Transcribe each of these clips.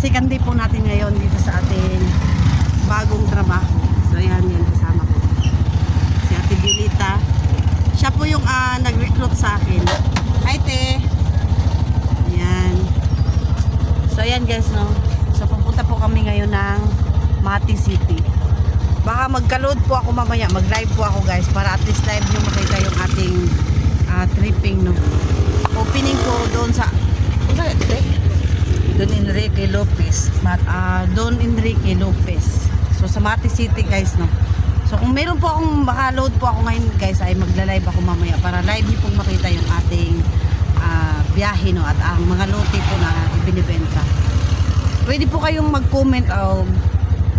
second day po natin ngayon dito sa ating bagong trabaho. So yan kasama ko. Si Ate Dilita. Siya po yung nag-recruit sa akin. Hi, te! Yan. So yan guys, no? So pupunta po kami ngayon ng Mati City. Baka magka-load po ako mamaya, mag-live po ako guys, para at least live nyo makita yung ating tripping, no? Opening po doon sa Don Enrique Lopez. Don Enrique Lopez. So sa Mati City guys, no. So kung meron po akong maka-load po ako ngayon guys, ay magla-live ako mamaya para live niyo pong makita yung ating biyahe, no, at ang mga lote po na ibinibenta. Pwede po kayong mag-comment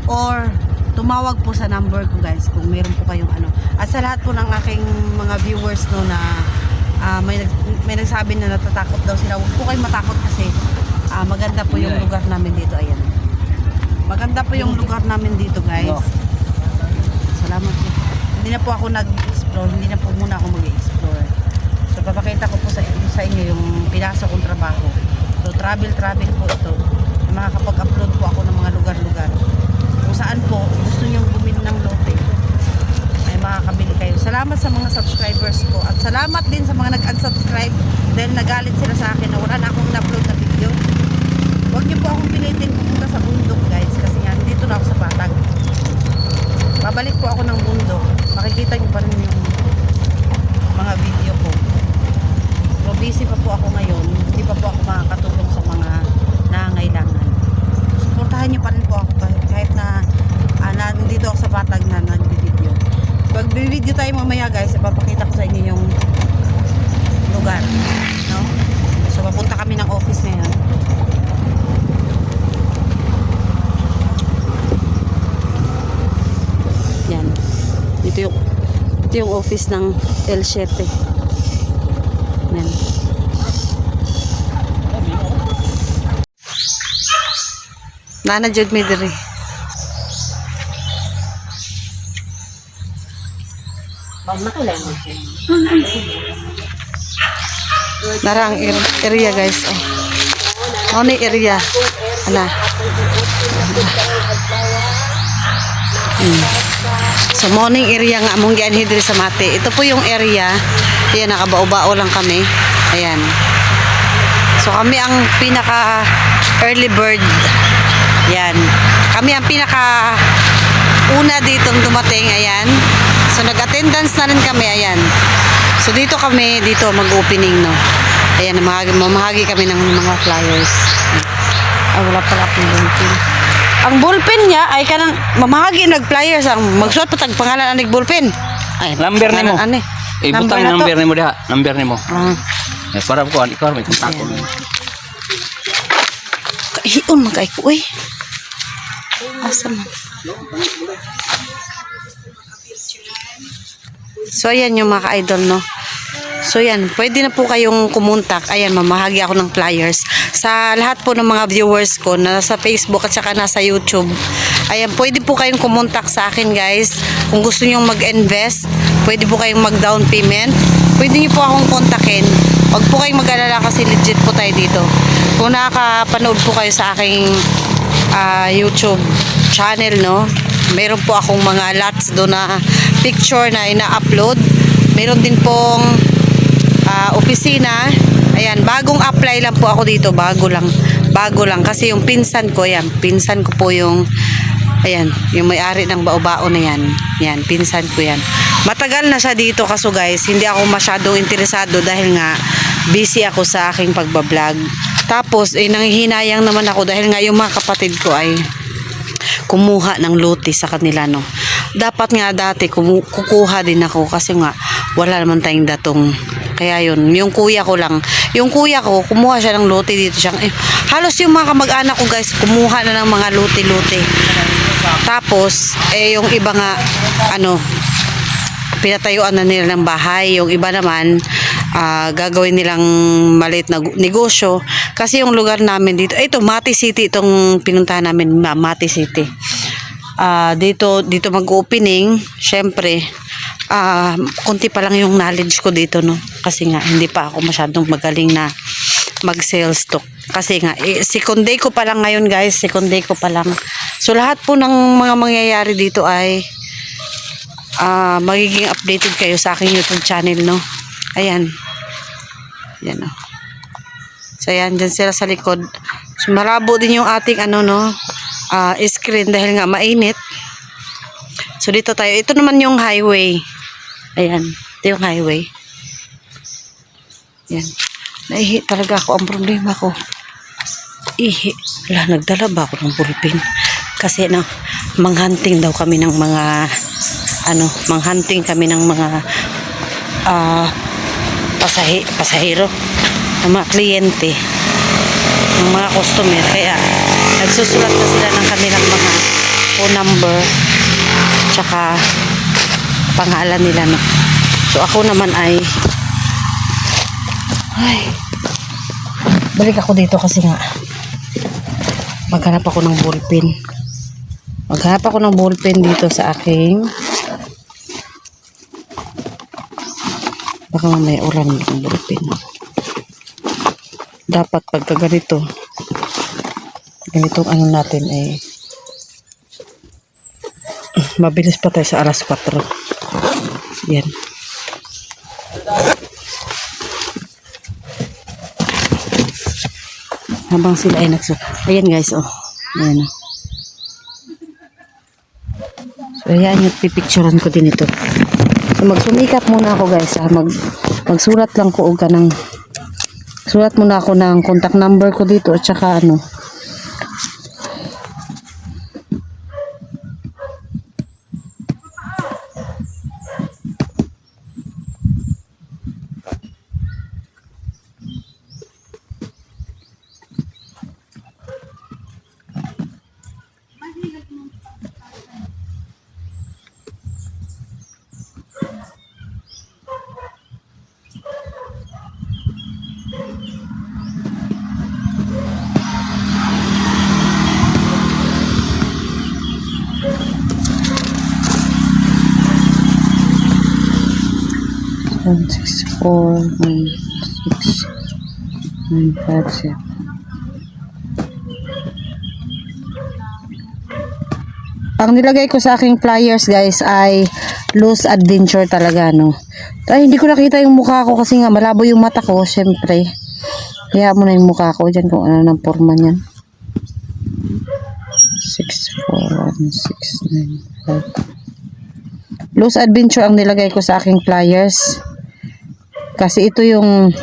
or tumawag po sa number ko guys kung meron po kayong At sa lahat po ng aking mga viewers, no, na may nagsabi na natatakot daw sila. Huwag po kayong matakot kasi maganda po yung lugar namin dito. Ayan. Maganda po yung lugar namin dito guys. Salamat po. Hindi na po ako nag-explore. Hindi na po muna ako mag-explore. So papakita ko po sa inyo yung pinasok kong trabaho. So travel po ito. Makakapag-upload po ako ng mga lugar-lugar. Kung saan po gusto nyo bumili ng lote, ay makakabili kayo. Salamat sa mga subscribers ko. At salamat din sa mga nag-unsubscribe dahil nagalit sila sa akin na wala na akong in-upload na video. Huwag niyo po akong pilitin pupunta sa bundok guys, kasi nga dito na ako sa Patag. Babalik po ako ng bundok. Makikita niyo pa rin yung mga video ko. So busy pa po ako ngayon. Hindi pa po ako makakatulong sa mga nangangailangan. Suportahan niyo pa rin po ako kahit na nandito ako sa Patag na nag-video. Pag video tayo mamaya guys, ipapakita ko sa inyo yung lugar, no? So papunta kami ng office ngayon. Yan. Ito yung office ng L7. Yan. Nana jud mi diri. Narang area guys. Oh. Ano area? Ana. So morning area nga among gianhi diri sa Mati. Ito po yung area. Ayan, nakabao-bao lang kami. Ayan. So kami ang pinaka early bird. Yan. Kami ang pinaka una ditong dumating. Ayan. So nag-attendance na rin kami. Ayan. So dito kami, dito mag-opening, no. Ayan, mamahagi kami ng mga flyers. Ay, wala pala akong ballpen. Ang ballpen niya ay kanang mamahagi nag-flyers. Ang magsuot pa tag pangalan anig ballpen. Ay, number nimo. Ibutang number nimo diha. Number nimo. Para ko ikaw may kontak ko. Hiun man kay ko eh. Asa man. So ayan yung mga ka-idol, no. So yan, pwede na po kayong kumontak. Ayan, mamahagi ako ng flyers sa lahat po ng mga viewers ko na nasa Facebook at saka nasa YouTube. Ayan, pwede po kayong kumontak sa akin guys. Kung gusto niyo mag-invest, pwede po kayong mag-down payment. Pwede niyo po akong kontakin. Huwag po kayong mag-alala kasi legit po tayo dito. Kung nakakapanood po kayo sa aking YouTube channel, no, meron po akong mga lots doon na picture na ina-upload. Meron din pong opisina. Ayan, bagong apply lang po ako dito. Bago lang kasi yung pinsan ko, yan, pinsan ko po yung ayan, yung may-ari ng bao-bao na yan. Yan, pinsan ko yan. Matagal na siya dito kaso guys, hindi ako masyadong interesado dahil nga busy ako sa aking pagbablog. Tapos, nanghihinayang naman ako dahil nga yung mga kapatid ko ay kumuha ng lote sa kanila, no. Dapat nga dati kukuha din ako kasi nga wala naman tayong datong. Kaya yun, yung kuya ko kumuha siya ng lote dito siya. Halos yung mga kamag-anak ko guys, kumuha na ng mga lote-lote. Tapos, yung iba nga, pinatayuan na nila ng bahay. Yung iba naman, gagawin nilang maliit na negosyo. Kasi yung lugar namin dito, ito, Mati City, itong pinuntahan namin, Mati City. Dito mag-opening, syempre, konti pa lang yung knowledge ko dito, no. Kasi nga, hindi pa ako masyadong magaling na mag-sales stock. Kasi nga, second day ko pa lang ngayon guys, second day ko pa lang. So lahat po ng mga mangyayari dito ay magiging updated kayo sa aking YouTube channel, no? Ayan. Ayan, no? So ayan, dyan sila sa likod. So malabo din yung ating screen dahil nga mainit. So dito tayo. Ito naman yung highway. Ayan. Ito yung highway. Ayan. Naihi talaga ako. Ang problema ko. Ihi. Wala, nagdala ba ako ng ballpen? Kasi manghunting daw kami ng mga manghunting kami ng mga pasahero, ng mga kliyente, ng mga customer. Kaya nagsusulat na sila ng kanilang mga phone number tsaka pangalan nila, no? So ako naman ay balik ako dito kasi nga maghanap ako ng ballpen. Maghanap ako ng ballpen dito sa aking, baka mamaya ulan ng ballpen. Dapat pagka ganitong natin ay mabilis pa tayo sa alas 4. Yan. Habang sila ay ayan guys, oh. Ayan. So ayan, yung pipicturean ko din ito. So magsumikap muna ako guys, magsulat lang ko sulat muna ako ng contact number ko dito at saka One, 6, 4, 1, 6, 9, 5, 7. Ang nilagay ko sa aking flyers guys ay Loose Adventure talaga, no? Ay, hindi ko nakita yung mukha ko kasi nga malabo yung mata ko, syempre. Kaya mo na yung mukha ko dyan kung ano ng forma niyan. 6, 4, 1, 6, 9, 5. Loose Adventure ang nilagay ko sa aking flyers. Kasi ito yung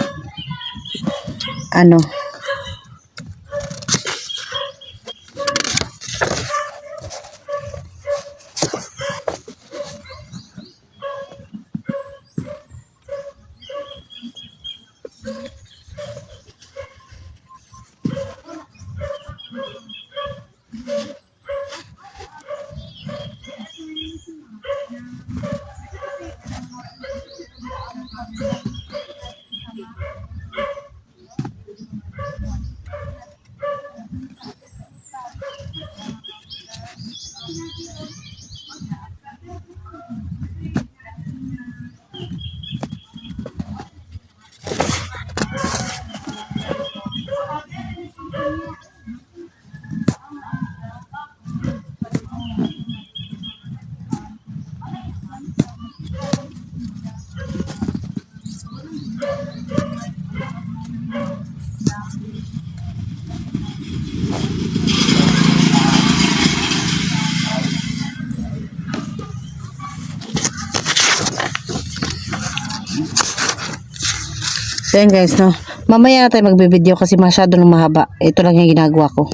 So yan guys, no? Mamaya na tayo magbibideo kasi masyado nang mahaba. Ito lang yung ginagawa ko.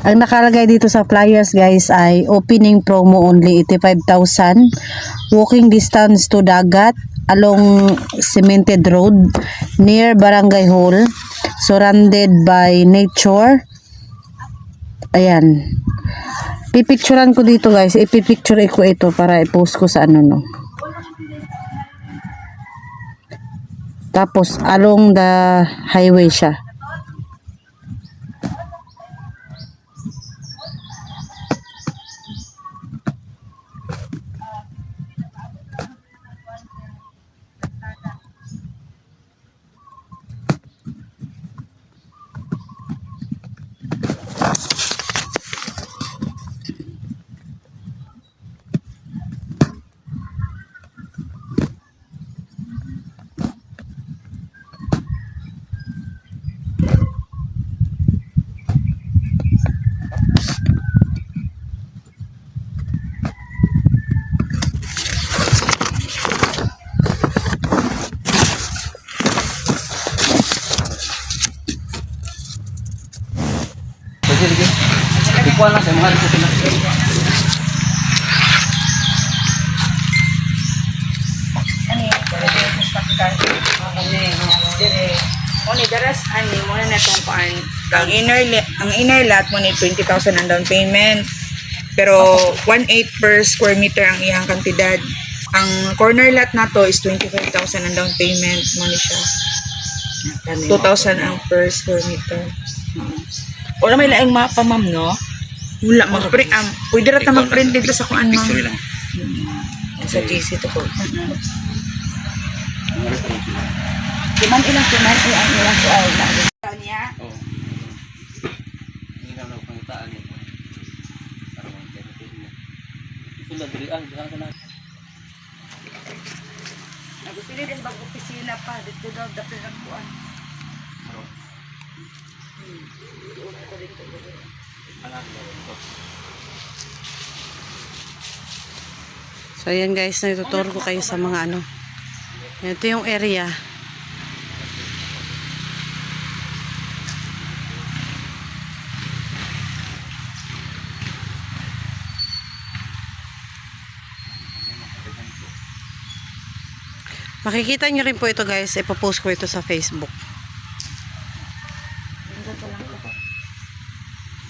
Ang nakalagay dito sa flyers guys ay opening promo only 85,000. Walking distance to dagat along cemented road near Barangay Hall. Surrounded by nature. Ayan. Pipicturean ko dito guys. Ipipicture ko ito para i-post ko sa no. Tapos along the highway siya. sige. Ikuha lang sa mga dito sila. Oni daras ani mo na natong paan. Ang inner lot mo ni 20,000 ang down payment. Pero 1.8 per square meter ang iyang kantidad. Ang corner lot na to is 25,000 ang down payment mo ni siya. 2,000 ang per square meter. Wala may laing mapa ma'am no? Wala mag-print. Pwede ra ta mag-print dito sa kuan ma'am. Picture lang. Sa GC to po. Di man ilang tuman ang ilang kuan na. Niya. Oo. Hindi na lang pangitaan niya. Para mag-edit niya. Ito na diri ang diha na. Nagpili din bag opisina pa dito daw dapat ang kuan. So ayan guys, natuturo ko kayo sa mga ano. Ito yung area. Makikita nyo rin po ito guys, ipopost ko ito sa Facebook.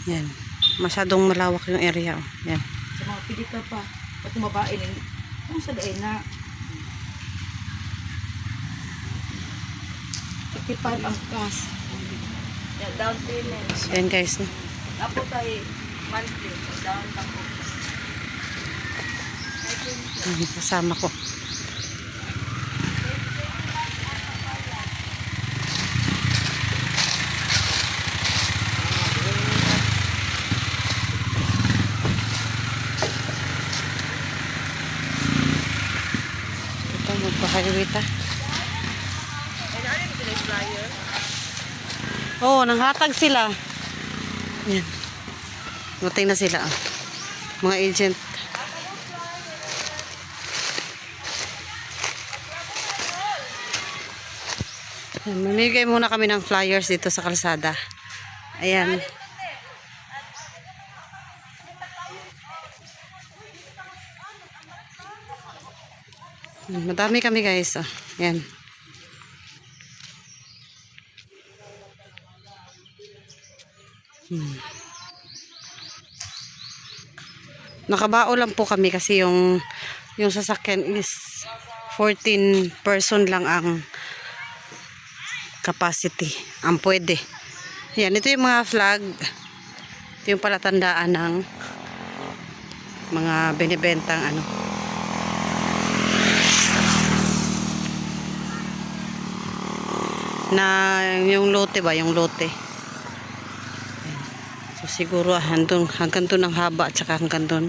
Yan. Masyadong malawak yung area. Yan. Sa mga pili ka pa. Pati mabae din. Ano sa dain na? 55 ang cash. Yeah, down payment. So yan guys. Apo tayo monthly. Down lang po. Kasama ko. Ito, magpa-highway ta. Oo, nanghatag sila. Yan. Dumating na sila. Mga agent. Yan, mamigay muna kami ng flyers dito sa kalsada. Ayan. Madami kami guys. Oh. Yan. Nakabao lang po kami kasi yung sasakyan is 14 person lang ang capacity. Ang pwede. Yan, ito yung mga flag. Ito yung palatandaan ng mga binibentang ano. Na yung lote ba? Yung lote. So siguro hanggang doon ang haba at saka hanggang doon.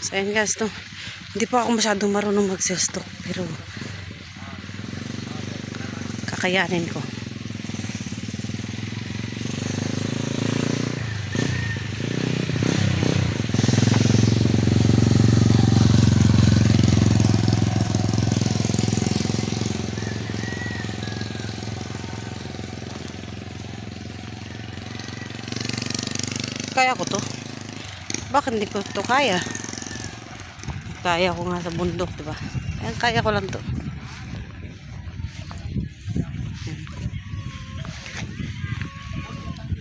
So ayan guys, no? Hindi pa ako masyadong marunong mag-stock pero kakayanin ko. Kaya ko to. Bakit hindi ko to kaya? Kaya ko nga sa bundok, diba? Ayan, kaya ko lang to.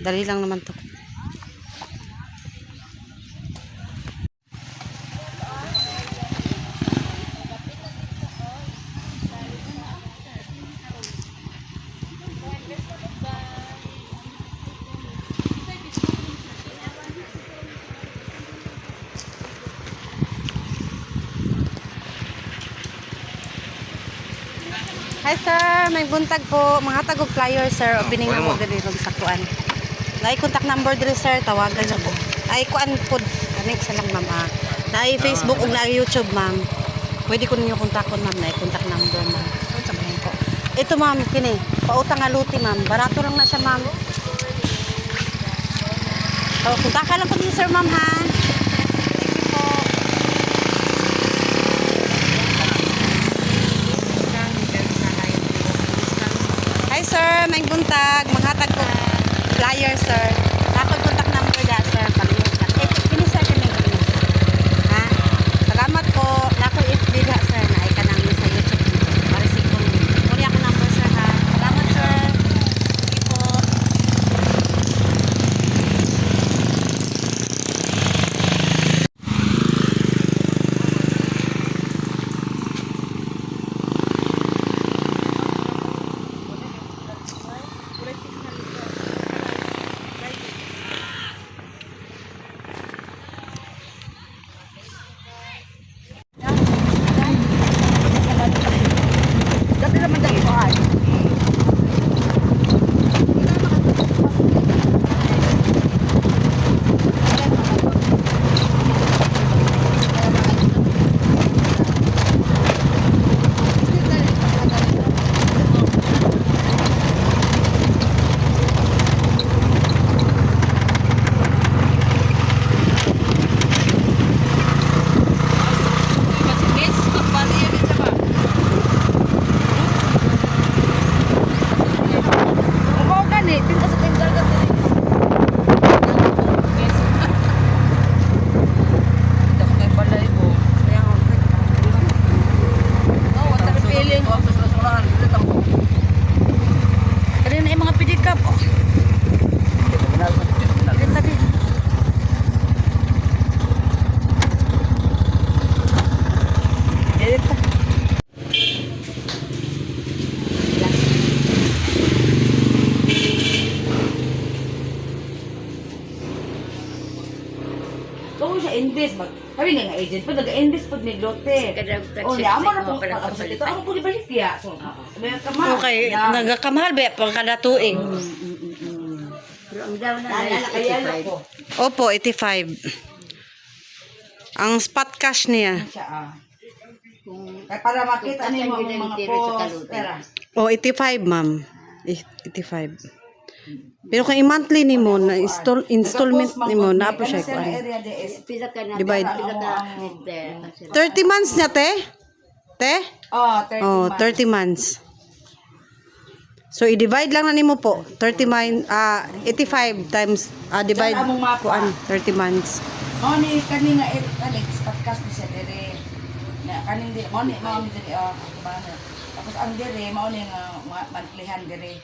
Dali lang naman to. Hi sir, may buntag po. Mga tagog flyer sir, opening na mo diri sa kuan. Nay contact number diri sir, tawagan niyo po. Ay kuan pod kani sa lang ma'am. Nay Facebook ug nay YouTube ma'am. Pwede ko ninyo kontakon ma'am, nay contact number ma'am. Sa man po. Ito ma'am kini, pautang nga luti ma'am. Barato lang na siya ma'am. So kontakan lang ko ni sir ma'am ha. Hi sir, Maayong buntag, maghatag ko flyer, sir. Ako'y contact number da, sir. Palihog na. Kini sir, kini. Ha? Salamat po. Ako'y FB da, sir. Naay ka nang sa YouTube. Marisig ko. Muli ako number, sir, ha? Salamat, sir. Sige po. Dati naman dahil ko ay. Kanina yung mga pedicab. Oh. Dito din. Dito. Oo siya invest mag kami nga agent pa nag-invest pag ni Lotte. Oh, ya mo na po ito. Ako po ibalik ya. So, okay, nagakamahal ba pang kada tuig? Pero ang daw na ay Opo, 85. Ang spot cash niya. Kaya para makita niyo mga post. Oh, 85, ma'am. 85. Pero kung i-monthly ni mo, na installment ni mo, na po siya. Divide. 30 months niya, te? Te? Oh, 30 Oh, 30 months. So, i-divide lang na ni mo po. 85 times, divide po, 30 months. Mo ni kanina Alex podcast ni siya dire. Na kaning di mo ni dire tapos ang dire mo ni nga monthlyhan dire.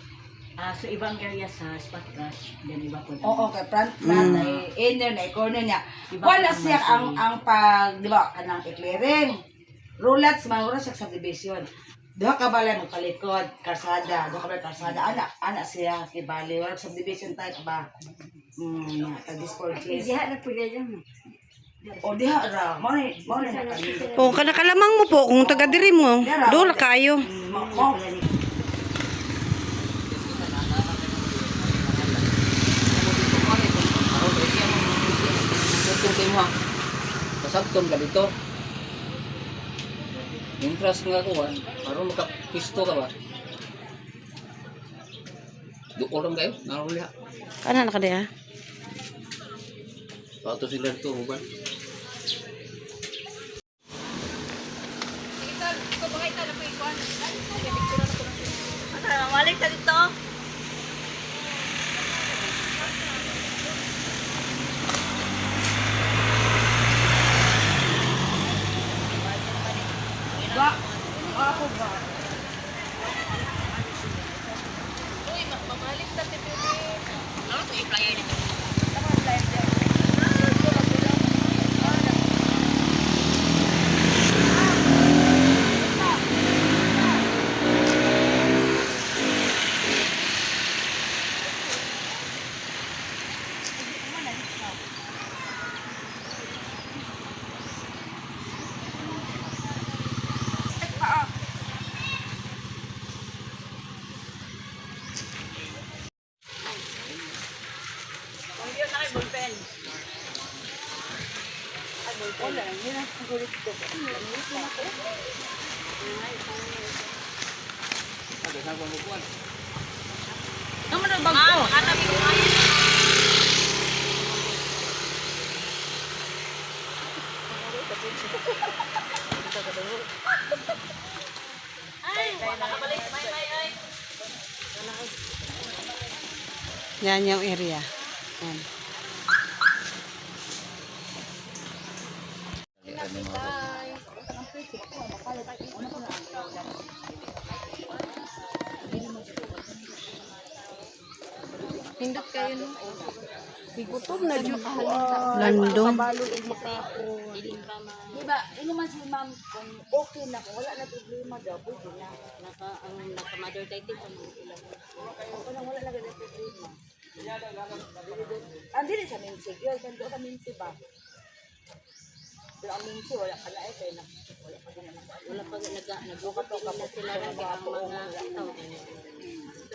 So ibang area sa spot cash, then iba po. Oo, kay front ay inner na corner niya. Wala siya ang pag di ba kanang i-clearing. Roulets man wala siya sa division. Duha ka bala mo kalikod, karsada, duha ka bala karsada, ana siya kibali wala sa division type ba. Tag-sport case. Diha na po yan. O diha ra, mo ni O, kanakalamang mo po, kung taga-diri mo, doon na kayo. mo Kasabton ka dito. Interest nga ko ba? Para makapisto ka ba? Dukolong kayo? Naruli ha? Kana na ka di, ha? Pato sila dito, ba? Malik ka dito. Naman ang bag ko. Ay, makakabalik. May. Yan yung area. Yan. Pindot kayo no. Bigutom na dyan ko. Landong. Diba, ino man si ma'am, kung okay na, kung wala na problema daw, pwede na. Naka-mother title pa mga ilang. Wala na ganun problema. Andi rin sa Minsi, yun, kanto sa Minsi ba? Pero ang Minsi, wala pa na eh, kaya wala pa na. Wala pa nag-ukato na sila ng mga tao.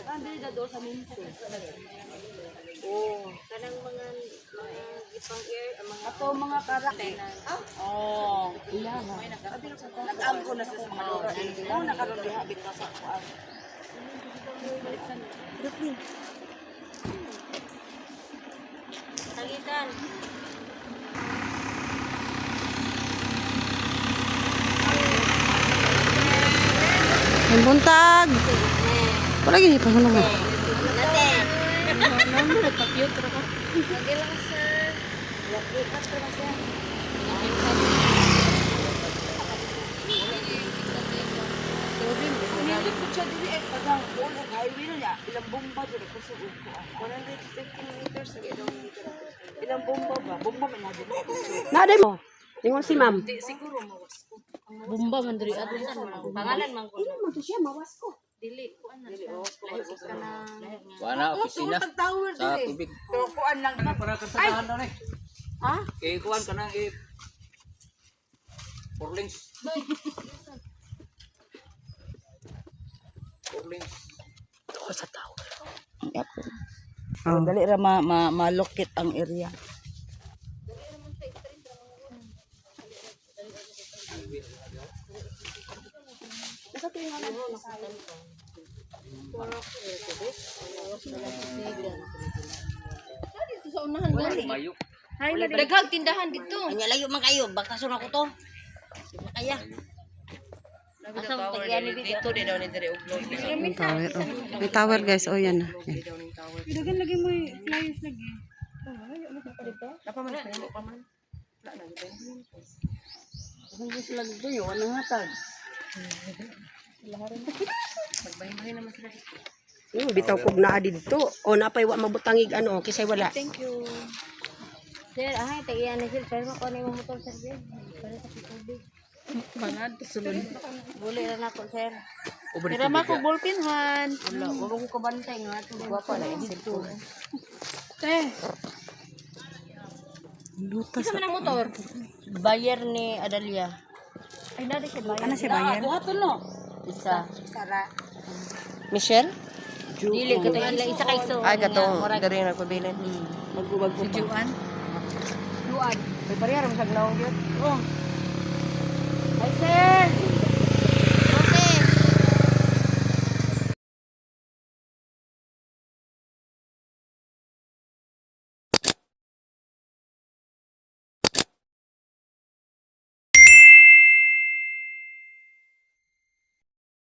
Andi rin na doon sa Minsi. Oo. Kanang mga ipang air, mga ato mga karakter. Oo. Iya ba. Nag-angko na sa mga lugar. Oo, nakaroon diha bitaw sa kuan. Salitan. Yung buntag. Wala gini pa mo. Nagpa-cute ra ka. Lagi lang sir. Lagi ka pero siya. Hindi po siya dili eh pagang ulo highway na niya. Ilang bomba dili ko sa uko. 115 meters sa ilong meter. Ilang bomba ba? Bomba man na dili ko sa. Nade mo. Ningon si ma'am. Di siguro mawas ko. Bumba man diri at Pangalan man ko. Ino man to siya mawas ko. Dili ko ana. Dili ko ka na. Wala opisina Tower sa dili. tubig. Pero kuan lang Para ka sa dahan eh. Ha? Kuan ka na Porlings. Porlings. Ako sa tao. Oh. Dali ra malokit ang area. Mayo. Daghang tindahan dito. Anya layo man kayo, bakason ako to. Kaya. Asa mo tagyan ni dito di daw ni dire uglo. Yung tower. Oh. May tower guys. Oh yan. Yan. Dagan lagi mo flyers lagi. Kung gusto lang dito yo anong hatag. Bitaw kog naa dito. O napay wa mabutangig ano kisay wala. Thank you. Sir, tagiyan ni sir, pero ko ni mo motor sir. Para sa tubig. Manad sulod. Buli ra nako sir. Pero mako ballpen han. Wala, wala ko kabantay nga ato guwapa na dito. Lutas. Isa man ang motor. Bayer ni Adalia. Ay nari siya bayer. Ano si Bayer? Buhaton no. Isa. Michelle? Dili ka to isa kay so. Ay katong diri na ko bilin. Magubag ko. Juan. Luan. May bariyar mo sa gnaw gyud. Oh. Ay sir.